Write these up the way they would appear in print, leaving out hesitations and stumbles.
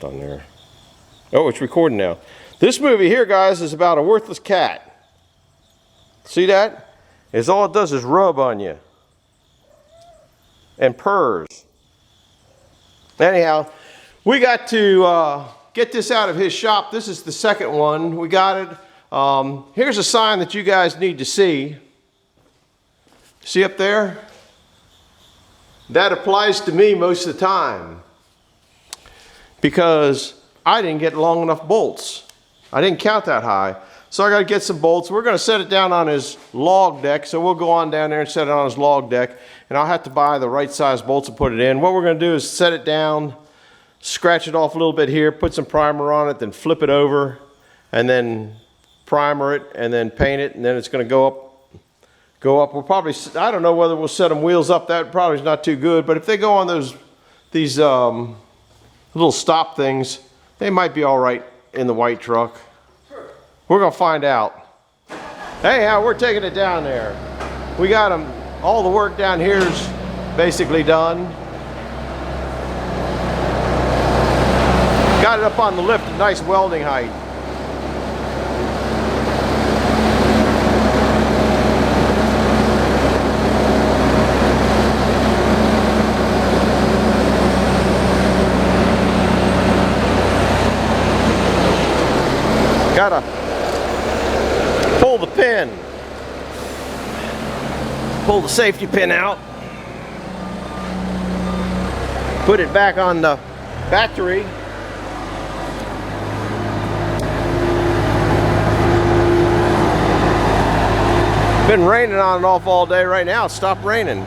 left on there. Oh, it's recording now. This movie here, guys, is about a worthless cat. See that? It's all it does is rub on you and purrs. Anyhow, we got to get this out of his shop. This is the second one. We got it. Here's a sign that you guys need to see. See up there? That applies to me most of the time because I didn't get long enough bolts. I didn't count that high. So I got to get some bolts. We're going to set it down on his log deck. So we'll go on down there and set it on his log deck. And I'll have to buy the right size bolts and put it in. What we're going to do is set it down, scratch it off a little bit here, put some primer on it, then flip it over, and then primer it, and then paint it, and then it's going to go up. We'll probably, I don't know whether we'll set them wheels up. That probably is not too good. But if they go on these little stop things, they might be all right in the white truck. We're going to find out. Anyhow, we're taking it down there. We got them, all the work down here is basically done. Got it up on the lift at nice welding height. Gotta pull the pin, pull the safety pin out, put it back on the battery. Been raining on and off all day. Right now it stopped raining.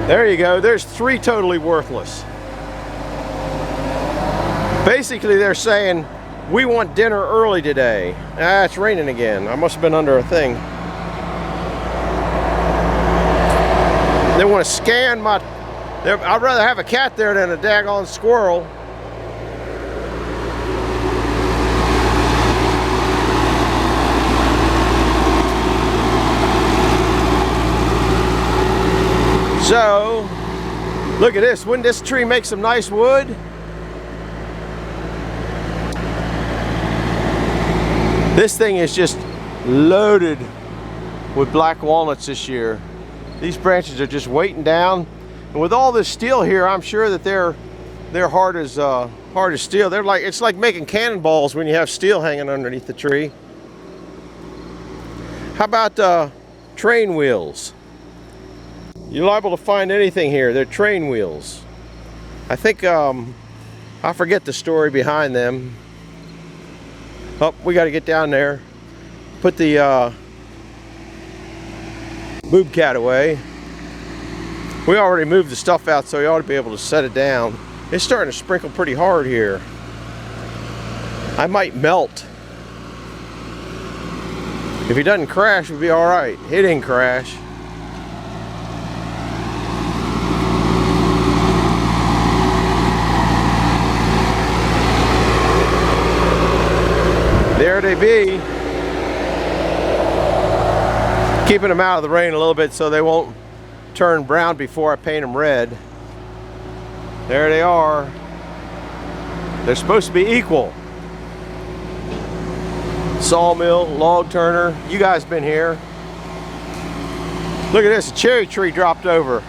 There you go. There's 3 totally worthless. Basically they're saying, we want dinner early today. Ah, it's raining again. I must have been under a thing. They want to scan my... I'd rather have a cat there than a daggone squirrel. So, look at this. Wouldn't this tree make some nice wood? This thing is just loaded with black walnuts this year. These branches are just weighting down. And with all this steel here, I'm sure that they're hard as steel. They're like, it's like making cannonballs when you have steel hanging underneath the tree. How about train wheels? You're liable to find anything here. They're train wheels. I think, I forget the story behind them. Oh, we got to get down there, put the boob cat away. We already moved the stuff out, so we ought to be able to set it down. It's starting to sprinkle pretty hard here. I might melt. If he doesn't crash, we'll be all right. He didn't crash. There they be. Keeping them out of the rain a little bit so they won't turn brown before I paint them red. There they are. They're supposed to be equal. Sawmill, log turner. You guys been here. Look at this, a cherry tree dropped over.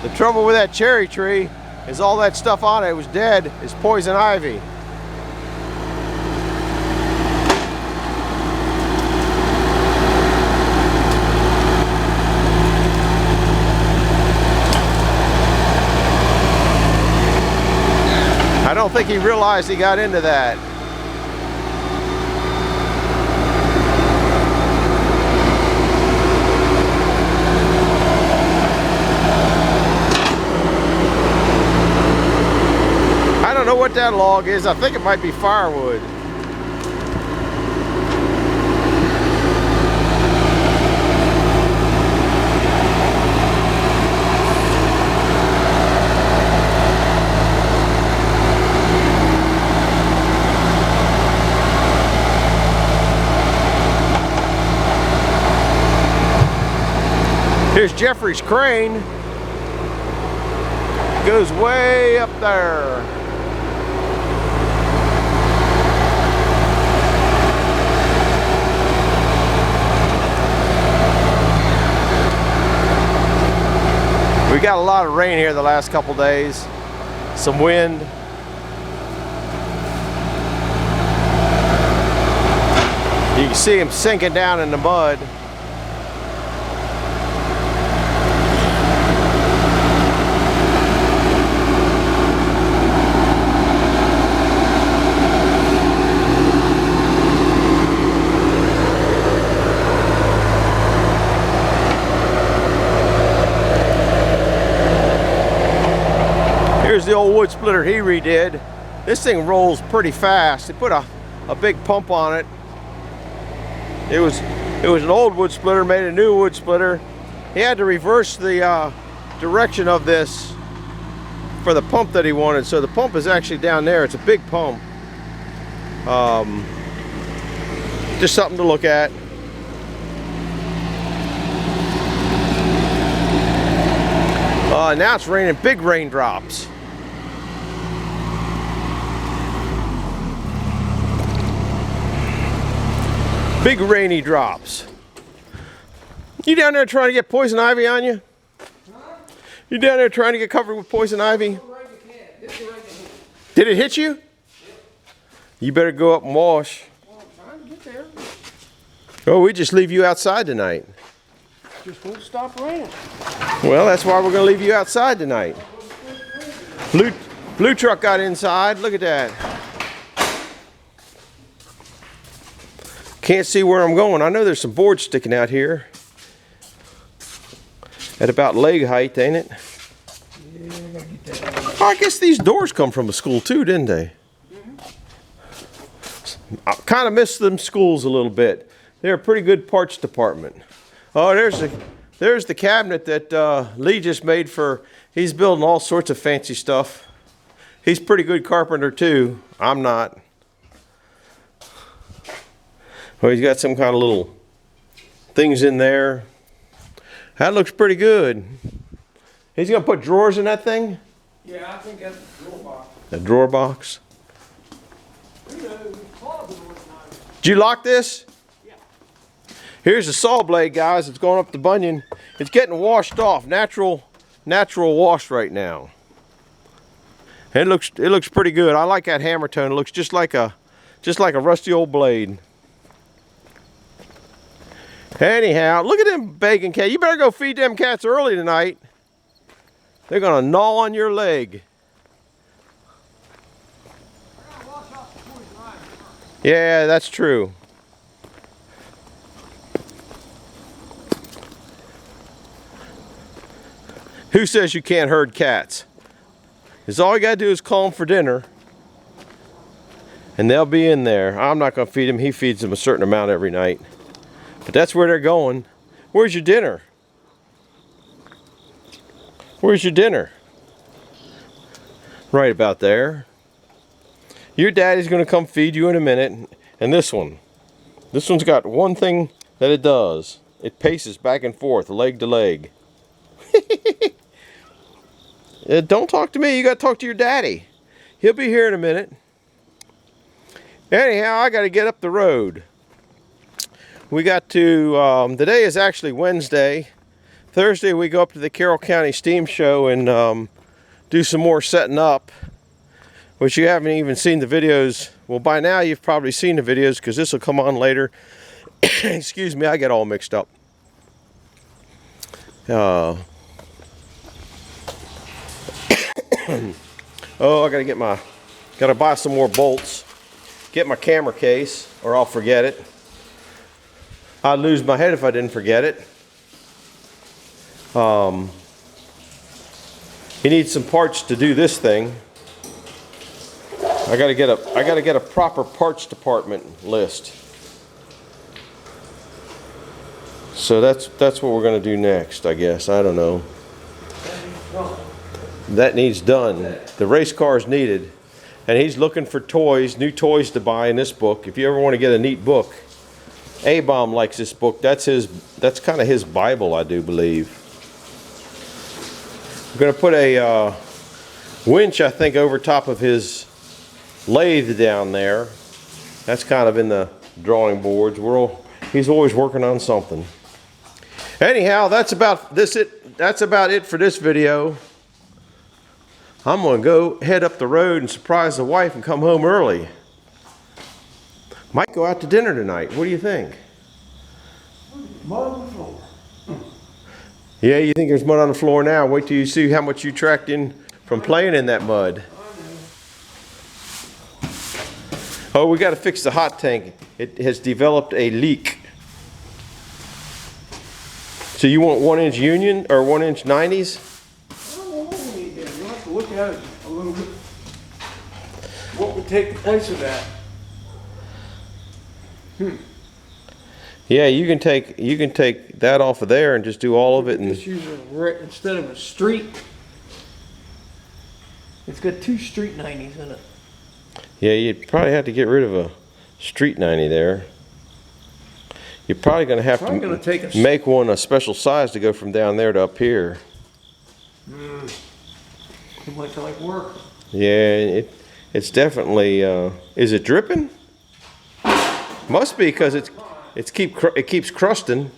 The trouble with that cherry tree is all that stuff on it was dead. It's poison ivy. I don't think he realized he got into that. I don't know what that log is. I think it might be firewood. Here's Jeffrey's crane. Goes way up there. We got a lot of rain here the last couple days. Some wind. You can see him sinking down in the mud. Here's the old wood splitter he redid. This thing rolls pretty fast. He put a big pump on it. It was an old wood splitter, made a new wood splitter. He had to reverse the direction of this for the pump that he wanted. So the pump is actually down there. It's a big pump. Just something to look at. Now it's raining big raindrops. Big rainy drops. You down there trying to get poison ivy on you? Huh? You down there trying to get covered with poison ivy? Did it hit you? Yep. You better go up and wash. Well, I'm trying to get there. Oh, we just leave you outside tonight. Just won't stop raining. Well, that's why we're going to leave you outside tonight. Blue truck got inside. Look at that. Can't see where I'm going. I know there's some boards sticking out here. At about leg height, ain't it? Yeah, I gotta get that. Oh, I guess these doors come from a school too, didn't they? I kind of miss them schools a little bit. They're a pretty good parts department. Oh, there's the cabinet that Lee just made for. He's building all sorts of fancy stuff. He's a pretty good carpenter too. I'm not. Well, he's got some kind of little things in there. That looks pretty good. He's gonna put drawers in that thing? Yeah, I think that's a drawer box. A drawer box? Did you lock this? Yeah. Here's the saw blade, guys. It's going up the bunion. It's getting washed off. Natural wash right now. It looks pretty good. I like that hammer tone. It looks just like a rusty old blade. Anyhow, look at them bacon cats. You better go feed them cats early tonight. They're gonna gnaw on your leg. Yeah, that's true. Who says you can't herd cats? Because all you gotta do is call them for dinner, and they'll be in there. I'm not gonna feed them. He feeds them a certain amount every night. But that's where they're going. Where's your dinner? Where's your dinner? Right about there. Your daddy's going to come feed you in a minute. And this one's got one thing that it does. It paces back and forth, leg to leg. Don't talk to me. You got to talk to your daddy. He'll be here in a minute. Anyhow, I got to get up the road. We got to, today is actually Wednesday. Thursday we go up to the Carroll County Steam Show and do some more setting up, which you haven't even seen the videos. Well, by now you've probably seen the videos because this will come on later. Excuse me, I get all mixed up. Oh, I gotta buy some more bolts, get my camera case, or I'll forget it. I'd lose my head if I didn't forget it. He needs some parts to do this thing. I gotta get a proper parts department list. So that's what we're gonna do next, I guess. I don't know. That needs done. The race car is needed, and he's looking for toys, new toys to buy in this book. If you ever want to get a neat book. A-Bomb likes this book. That's kind of his Bible, I do believe. I'm going to put a winch, I think, over top of his lathe down there. That's kind of in the drawing boards. He's always working on something. Anyhow, that's about that's about it for this video. I'm gonna go head up the road and surprise the wife and come home early. Might go out to dinner tonight. What do you think? Mud on the floor. Yeah, you think there's mud on the floor now? Wait till you see how much you tracked in from playing in that mud. Oh, we got to fix the hot tank. It has developed a leak. So you want 1-inch union or 1-inch 90s? I don't know what we need there. We'll have to look at it a little bit. What would take the place of that? Yeah, you can take that off of there and just do all of it. And Just use instead of a street. It's got 2 street 90s in it. yeah, you'd probably have to get rid of a street 90 there. You're probably going to have Probably gonna take to make one a special size to go from down there to up here. It might feel like work. Yeah, it's definitely. Is it dripping? Must be because it keeps crusting.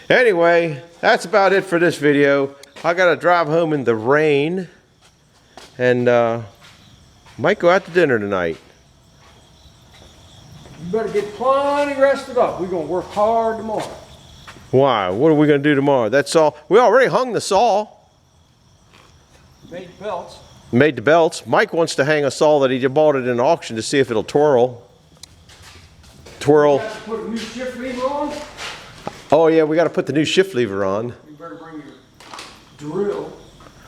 Anyway, that's about it for this video. I gotta drive home in the rain, and might go out to dinner tonight. You better get plenty rested up. We're gonna work hard tomorrow. Why? What are we gonna do tomorrow? That's all. We already hung the saw. Made belts. Made the belts. Mike wants to hang a saw that he bought at an auction to see if it'll twirl. You have to put a new shift lever on. Oh yeah, we got to put the new shift lever on. You better bring your drill.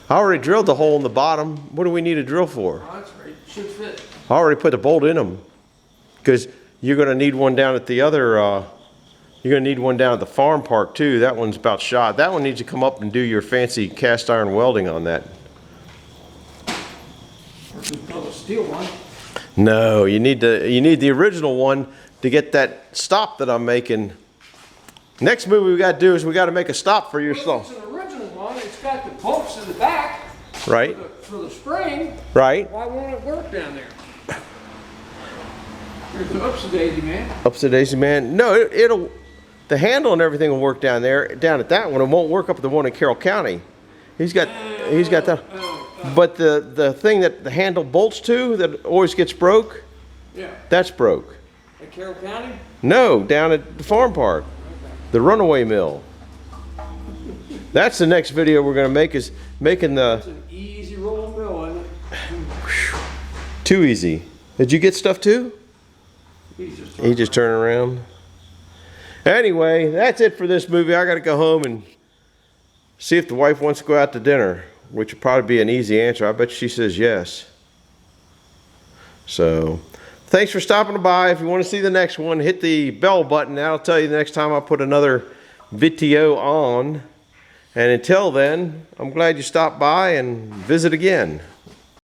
I already drilled the hole in the bottom. What do we need a drill for? Oh, that's right. Should fit. I already put the bolt in them. Because you're going to need one down at the other, you're going to need one down at the farm park too. That one's about shot. That one needs to come up and do your fancy cast iron welding on that. Or just build a steel one. No, you need the original one to get that stop that I'm making. Next move we got to do is we got to make a stop for your saw. It's an original one. It's got the bolts in the back. Right? For the spring. Right? Why won't it work down there? Here's the upsy-daisy, man. Upsy-daisy, man. No, it'll, the handle and everything will work down there, down at that one. It won't work up at the one in Carroll County. He's got that. But the thing that the handle bolts to that always gets broke, Yeah. that's broke. At Carroll County? No, down at the farm park, the runaway mill. That's the next video we're going to make, is making It's the, an easy rolling mill, isn't it? too easy. Did you get stuff too? He just turned around. Anyway, that's it for this movie. I got to go home and see if the wife wants to go out to dinner, which would probably be an easy answer. I bet she says yes. So, thanks for stopping by. If you want to see the next one, hit the bell button. That'll tell you the next time I put another video on. And until then, I'm glad you stopped by and visit again.